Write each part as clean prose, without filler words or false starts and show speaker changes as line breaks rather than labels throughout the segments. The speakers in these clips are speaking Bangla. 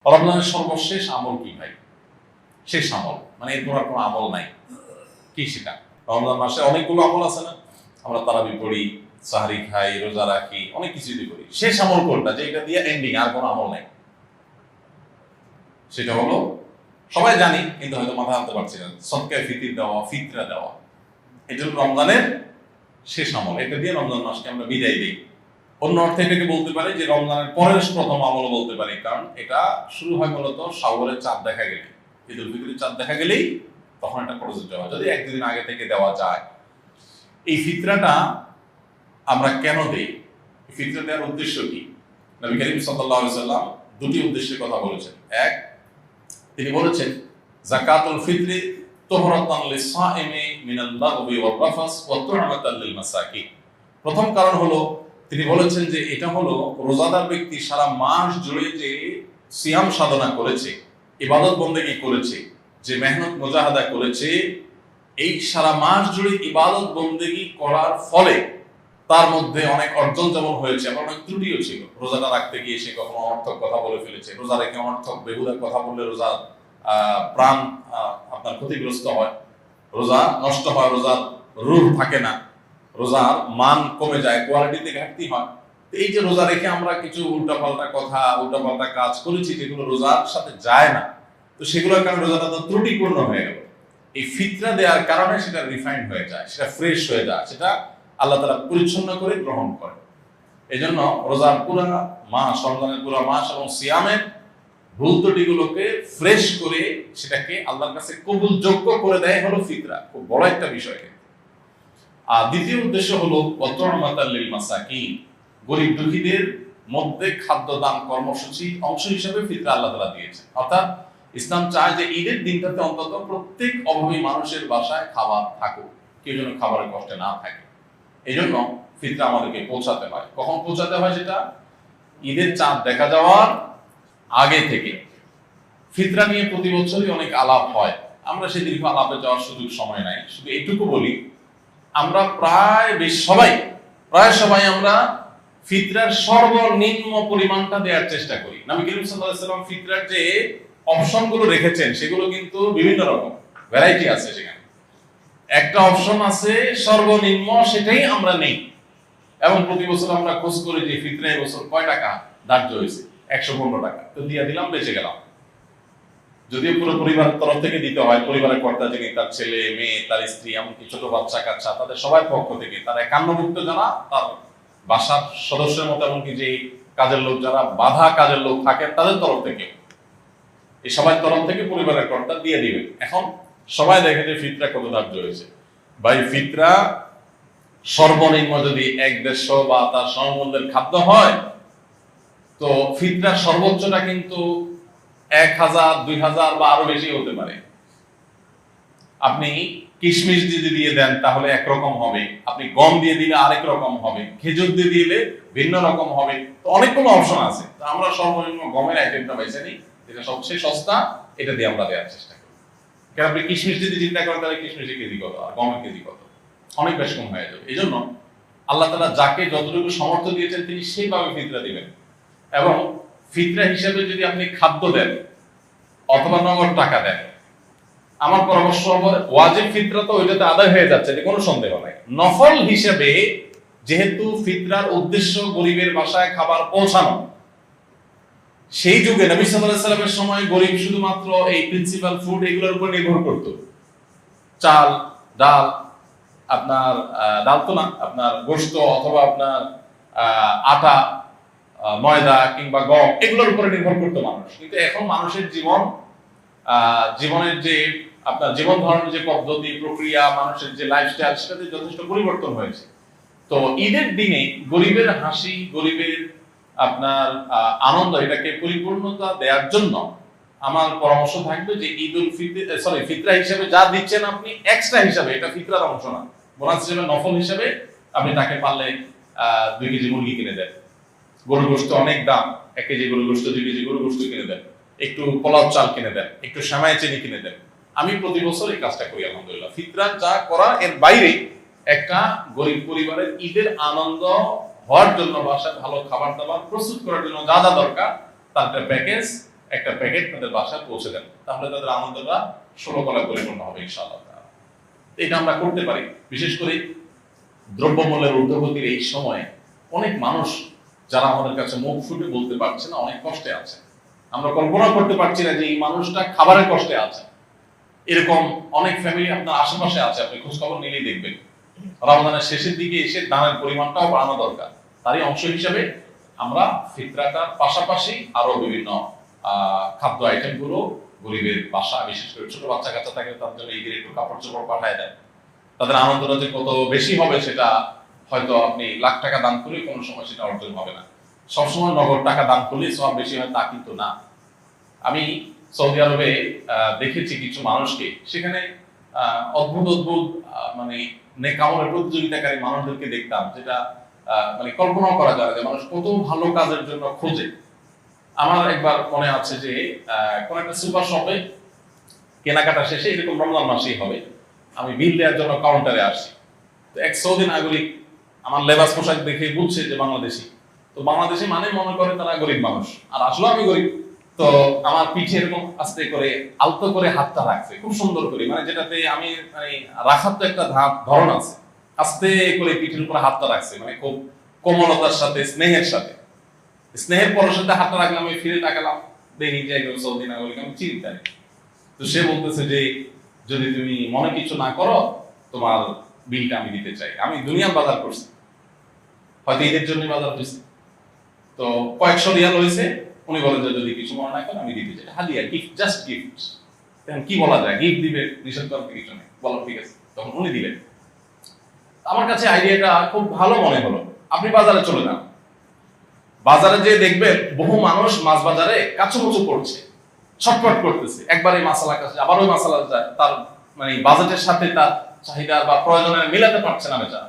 রমজানের সর্বশেষ আমল কি ভাই? শেষ আমল, মানে এরপর আর কোনো আমল নাই। কি সেটা? রমজান মাসে অনেকগুলো আমল আছে না? আমরা তারাবি পড়ি, সাহরি খাই, রোজা রাখি, অনেক কিছুই করি। শেষ আমল কোনটা, যে এটা দিয়ে এন্ডিং, আর কোনো আমল নাই? সেটা হলো, সবাই জানি কিন্তু হয়তো মাথা আনতে পারছি না, সদকায়ে ফিতর দেওয়া, ফিতরা দেওয়া। এটা হলো রমজানের শেষ আমল। এটা দিয়ে রমজান মাসকে আমরা বিদায় দিই। অন্য অর্থে এটাকে বলতে পারি যে রমজানের পরের প্রথম আমল বলতে পারি, কারণ এটা শুরু হয় মূলত শাওয়ালের চাঁদ দেখা গেলে, ঈদুল ফিতরের চাঁদ দেখা গেলেই তখন এটা প্রযোজ্য হয়, যদি একদিন আগে থেকে দেওয়া যায়। এই ফিতরাটা আমরা কেন দেই? ফিতরা দেওয়ার উদ্দেশ্য কি? নবী করিম সাল্লাল্লাহু আলাইহি সাল্লাম দুটি উদ্দেশ্যের কথা বলেছেন। এক, তিনি বলেছেন যাকাতুল ফিতরি তুহরাতান লিস-সাইমি মিনাল লাগবি ওয়ার রাফাস ওয়া তু'মাতান লিল মাসাকিন। প্রথম কারণ হলো, তিনি বলেছেন যে এটা হলো রোজাদার ব্যক্তি সারা মাস জুড়ে যে সিয়াম সাধনা করেছে, ইবাদত বন্দেগী করেছে, যে মেহনত মুজাহাদা করেছে, এই সারা মাস জুড়ে ইবাদত বন্দেগী করার ফলে তার মধ্যে অনেক অর্জন যেমন হয়েছে, আবার অনেক ত্রুটিও ছিল। রোজাটা রাখতে গিয়ে সে কখনো অনর্থক কথা বলে ফেলেছে, রোজা রেখে অনর্থক বেহুদা কথা বললে রোজা প্রাণ আপনার ক্ষতিগ্রস্ত হয়, রোজা নষ্ট হয়, রোজার রূহ থাকে না, রোজার মান কমে যায়, কোয়ালিটিতে ঘাটতি হয়। এই যে রোজা রেখে আমরা কিছু উল্টাপাল্টা কথা, উল্টাপাল্টা কাজ করেছি যেগুলো রোজার সাথে যায় না, তো সেগুলোর কারণে রোজাটা তো ত্রুটিপূর্ণ হয়ে গেল। এই ফিতরা দেওয়ার কারণে সেটা রিফাইন্ড হয়ে যায়, সেটা ফ্রেশ হয়ে যায়, সেটা আল্লাহ তাআলা পরিচ্ছন্ন করে গ্রহণ করে। এই জন্য রোজার পুরা মাস, রমজানের পুরা মাস এবং সিয়ামের ভুল ত্রুটিগুলোকে ফ্রেশ করে সেটাকে আল্লাহর কাছে কবুলযোগ্য করে দেয় হলো ফিতরা। খুব বড় একটা বিষয়। আর দ্বিতীয় উদ্দেশ্য হলো ওয়াতু'মাতাল লিল মাসাকিন, গরিব দুঃখীদের মধ্যে খাদ্য দান কর্মসূচি অংশ হিসেবে ফিতরা আল্লাহ তাআলা দিয়েছেন। অর্থাৎ ইসলাম চায় যে ঈদের দিনটাতে অন্তত প্রত্যেক অভাবী মানুষের বাসায় খাবার থাকুক, কেউ যেন খাবারের কষ্টে না থাকে। এই জন্য ফিতরা আমাদেরকে পৌঁছাতে হয়। কখন পৌঁছাতে হয়? সেটা ঈদের চাঁদ দেখা যাওয়ার আগে থেকে। ফিতরা নিয়ে প্রতি বছরই অনেক আলাপ হয়, আমরা সেই দীর্ঘ আলাপে যাওয়ার সুযোগ সময় নাই। শুধু এইটুকু বলি, আমরা প্রায় সবাই আমরা ফিতরার সর্বনিম্ন পরিমাণটা দেওয়ার চেষ্টা করি। নবী করিম সাল্লাল্লাহু আলাইহি ওয়াসাল্লাম ফিতরার যে অপশনগুলো রেখেছেন সেগুলো কিন্তু বিভিন্ন রকম, ভ্যারাইটি আছে। সেখানে একটা অপশন আছে সর্বনিম্ন, সেটাই আমরা নেই। এবং প্রতি বছর আমরা খোঁজ করি যে ফিতরা এই বছর কয় টাকা ধার্য হয়েছে, 115 টাকা, তো দিয়ে দিলাম, বেঁচে গেলাম। যদিও পুরো পরিবারের তরফ থেকে দিতে হয়, পরিবারের কর্তা যিনি, তার ছেলে মেয়ে, তার স্ত্রী, এমনকি ছোট বাচ্চা কাচ্চা, তাদের সবার পক্ষ থেকে, তার একান্নভুক্ত যারা তার বাসার সদস্যের মতো, এমনকি যে কাজের লোক, যারা বাধা কাজের লোক থাকেন, তাদের তরফ থেকে, এই সবার তরফ থেকে পরিবারের কর্তা দিয়ে দিবেন। এখন সবাই দেখে যে ফিতরা কত ধার্য হয়েছে। ভাই, ফিতরা সর্বনিম্ন যদি 150 বা তার সমমূল্যের খাদ্য হয়, তো ফিতরা সর্বোচ্চটা কিন্তু 1000, 2000 বা আরো বেশি হতে পারে। আপনি কিশমিশ যদি দিয়ে দেন তাহলে একরকম হবে, আপনি গম দিয়ে দিলে আরেক রকম হবে, খেজুর দিয়ে দিলে ভিন্ন রকম হবে। তো অনেকগুলো অপশন আছে। তো আমরা সর্বনিম্ন গমের আইটেমটা বেছে নিই, যেটা সবচেয়ে সস্তা, এটা দিয়ে আমরা দেওয়ার চেষ্টা করি। কারণ আপনি কিশমিশ যদি চিন্তা করেন তাহলে কিশমিশের কেজি কত আর গমের কেজি কত, অনেক বেশ কম হয়ে যাবে। এই জন্য আল্লাহ তাআলা যাকে যতটুকু সামর্থ্য দিয়েছেন তিনি সেইভাবে ফিতরা দিবেন। এবং ফিতরা হিসেবে যদি আপনি খাদ্য দেন অথবা নগদ টাকা দেন, আমার পরামর্শ হবে ওয়াজিব ফিতরা তো ওইটাতে আদায় হয়ে যাচ্ছে, এটা কোনো সন্দেহ নাই। নফল হিসেবে যেহেতু ফিতরার উদ্দেশ্য গরিবের বাসায় খাবার পৌঁছানো, সেই যুগে নবী সাল্লাল্লাহু আলাইহি সাল্লামের সময় গরিব শুধুমাত্র এই প্রিন্সিপাল ফুড এগুলোর উপর নির্ভর করত। চাল, ডাল, আপনার ডাল তো না, আপনার গোশত অথবা আপনার আটা, ময়দা কিংবা গম, এগুলোর উপরে নির্ভর করতো মানুষ। কিন্তু এখন মানুষের জীবনের যে আপনার জীবন ধারণের যে পদ্ধতি, প্রক্রিয়া, মানুষের যে লাইফস্টাইল, সেটাতে যথেষ্ট পরিবর্তন হয়েছে। তো ঈদের দিনে গরিবের হাসি, গরিবের আপনার আনন্দ, এটাকে পরিপূর্ণতা দেওয়ার জন্য আমার পরামর্শ থাকবে যে ফিতরা হিসেবে যা দিচ্ছেন আপনি, এক্সট্রা হিসাবে, এটা ফিতরার অংশ না, বোনাস হিসেবে, নফল হিসেবে আপনি তাকে পারলে 2 কেজি মুরগি কিনে দেন। গরুর গোশত অনেক দাম, 1 কেজি গরুর গোশত, 2 কেজি গরুর গোশত কিনে দেন, একটু পোলাও চাল কিনে দেন, একটু সেমাই চিনি কিনে দেন। আমি প্রতি বছর এই কাজটা করি আলহামদুলিল্লাহ। ফিতরা যা করা, এর বাইরে একটা গরিব পরিবারের ঈদের আনন্দ হওয়ার জন্য, বাসায় ভালো খাবার দাবার প্রস্তুত করার জন্য যা যা দরকার, তার একটা প্যাকেজ একটা প্যাকেট তাদের বাসায় পৌঁছে দেন, তাহলে তাদের আনন্দটা 16 কলায় পরিপূর্ণ হবে ইনশাআল্লাহ। এটা আমরা করতে পারি। বিশেষ করে দ্রব্যমূল্যের ঊর্ধ্বগতির এই সময়ে অনেক মানুষ যারা আমাদের কাছে মুখ ফুটে বলতে পারছে না, অনেক কষ্টে আছে। আমরা কল্পনা করতে পারছি না যে এই মানুষটা খাবারের কষ্টে আছে। এরকম অনেক ফ্যামিলি আপনার আশেপাশে আছে, আপনি খোঁজ খবর নিলেই দেখবেন। রমজানের শেষের দিকে এসে দানের পরিমাণটাও বাড়ানো দরকার। তারই অংশ হিসাবে আমরা ফিতরাটার পাশাপাশি আরো বিভিন্ন খাদ্য আইটেম গুলো গরিবের বাসা, বিশেষ করে ছোট বাচ্চা কাচ্চা থাকে, তার জন্য ঈদের একটু কাপড় চোপড় পাঠায় দেন। তাদের আনন্দটা যে কত বেশি হবে সেটা হয়তো আপনি লাখ টাকা দান করলে কোনো সময় সেটা অর্জন হবে না। সবসময় নগদ টাকা দান করলে সব বেশি হয় তা কিন্তু না। আমি সৌদি আরবে দেখেছি কিছু মানুষকে, সেখানে অদ্ভুত অদ্ভুত মানে নেকামলের প্রতিযোগিতাকারী মানুষদেরকে দেখতাম, যেটা মানে কল্পনাও করা যায় যে মানুষ কত ভালো কাজের জন্য খোঁজে। আমার একবার মনে আছে যে কোন একটা সুপার শপে কেনাকাটা শেষে, এরকম রমজান মাসেই হবে, আমি বিল দেওয়ার জন্য কাউন্টারে আসছি। তো এক সৌদি নাগরিক আমার লেবাস পোশাক দেখে বুঝছে যে বাংলাদেশি। তো বাংলাদেশি মানে মনে করে তারা গরিব মানুষ, আর আসলে আমি গরিব। তো আমার পিঠে এরকম আস্তে করে আলতো করে হাতটা রাখছে খুব সুন্দর করে, মানে যেটাতে আমি মানে রাখার তো একটা ধরন আছে, আস্তে করে পিঠের উপরে হাতটা রাখছে, মানে খুব কোমলতার সাথে, স্নেহের সাথে। স্নেহের পরশাতে হাতটা রাখলাম, আমি ফিরে তাকালাম, দেখি যে একজন সৌদি নাগরিক, আমি চিনি তাই। তো সে বলতেছে যে যদি তুমি মনে কিছু না করো, তোমার বিলটা আমি দিতে চাই। আমি দুনিয়ার বাজার করছি, হয়তো ঈদের জন্য বাজার হয়েছে, তো কয়েকশো রিয়াল হয়েছে। উনি বলেন যে যদি কিছু মনে না করেন আমি দিতে চাই, হাদিয়া, গিফট, জাস্ট গিফট। কি বলা যায়, গিফট দিবে, নিষেধ করতে কিছু নেই, বলো ঠিক আছে। তখন উনি দিলেন। আমার কাছে আইডিয়াটা খুব ভালো মনে হলো। আপনি বাজারে চলে যান, বাজারে যে দেখবেন বহু মানুষ মাছ বাজারে কাচুমুচু করছে, ছটফট করতেছে, একবার এই মাসালার কাছে আবার ওই মাসালা যায়, তার মানে বাজেটের সাথে তার চাহিদা বা প্রয়োজনের মিলাতে পারছে না বেচারা।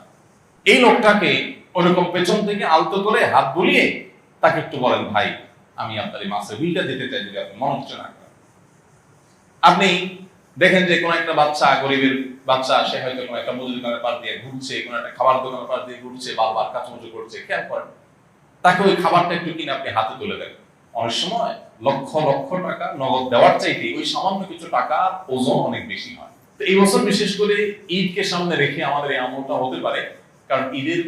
এই লোকটাকে ওরকম পেছন থেকে আলতো করে হাত বুলিয়ে তাকে একটু বলেন, ভাই আমি আপনার এই মাছের বিলটা দিতে চাই, যদি আপনি মনে হচ্ছে না করেন। আপনি দেখেন যে কোন একটা বাচ্চা, গরিবের বাচ্চা, সে হয়তো কোন একটা মুদি দোকানের পাশ দিয়ে ঘুরছে, কোন একটা খাবার দোকানের পাশ দিয়ে ঘুরছে, বারবার কাচুমুচু করছে, খেয়াল করেন, তাকে ওই খাবারটা একটু কিনে আপনি হাতে তুলে দেন। অনেক সময় লক্ষ লক্ষ টাকা নগদ দেওয়ার চাইতে ওই সামান্য কিছু টাকার ওজন অনেক বেশি হয়। তো এই বছর বিশেষ করে ঈদকে সামনে রেখে আমাদের এই আমলটা হতে পারে, কারণ ঈদের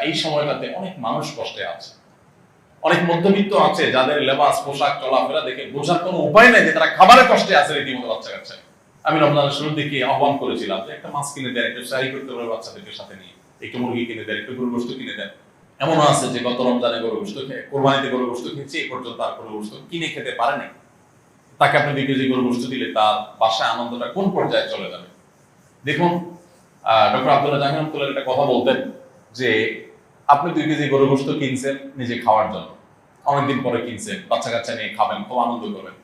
এই সময়টাতে অনেক মানুষ কষ্টে আছে, অনেক মধ্যবিত্ত আছে, যাদের লেবাস পোশাক চলাফেরা দেখে বোঝার কোনো উপায় নাই যে তারা খাবারের কষ্টে আছে রীতিমতো বাচ্চা কাচ্চা। আমি রমজানের শুরুর দিকে আহ্বান করেছিলাম যে একটা মাছ কিনে দেন, একটু সারি করতে পারে বাচ্চাদেরকে সাথে নিয়ে, একটু মুরগি কিনে দেন, একটু গরুর গোশত কিনে দেন। এমন আছে যে গত রমজানে গরুর গোশত খেয়ে, কোরবানিতে গরুর গোশত খেয়েছে, এ পর্যন্ত আর গরুর গোশত কিনে খেতে পারে নাই। তাকে আপনি 2 কেজি গরুর গোশত দিলে তার বাসায় আনন্দটা কোন পর্যায়ে চলে যাবে। দেখুন, ডক্টর আব্দুল্লাহ জাহাঙ্গীর রহমাতুল্লাহ একটা কথা বলতেন যে আপনি 2 কেজি গরুর গোশত কিনছেন নিজে খাওয়ার জন্য, অনেকদিন পরে কিনছেন, বাচ্চা কাচ্চা নিয়ে খাবেন, খুব আনন্দ করবেন,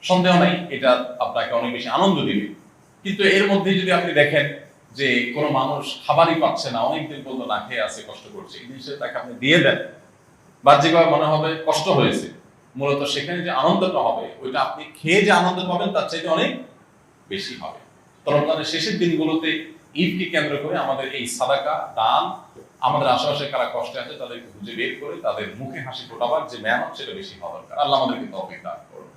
সন্দেহ নাই এটা আপনাকে অনেক বেশি আনন্দ দিবে। কিন্তু এর মধ্যে যদি আপনি দেখেন যে কোনো মানুষ খাবারই পাচ্ছে না, অনেকদিন পর্যন্ত না খেয়ে আছে, কষ্ট করছে, এই জিনিসটা তাকে আপনি দিয়ে দেন, বাহ্যিকভাবে মনে হবে কষ্ট হয়েছে, মূলত সেখানে যে আনন্দটা হবে ওইটা আপনি খেয়ে যে আনন্দ পাবেন তার চাইতে অনেক বেশি হবে। তো রমজানের শেষের দিনগুলোতে ঈদকে কেন্দ্র করে আমাদের এই সাদাকা দান, আমাদের আশেপাশে কারা কষ্টে আছে তাদেরকে খুঁজে বের করে তাদের মুখে হাসি ফোটাবার যে মেহনত, সেটা বেশি হওয়া দরকার। আল্লাহ আমাদেরকে তৌফিক দান করুন।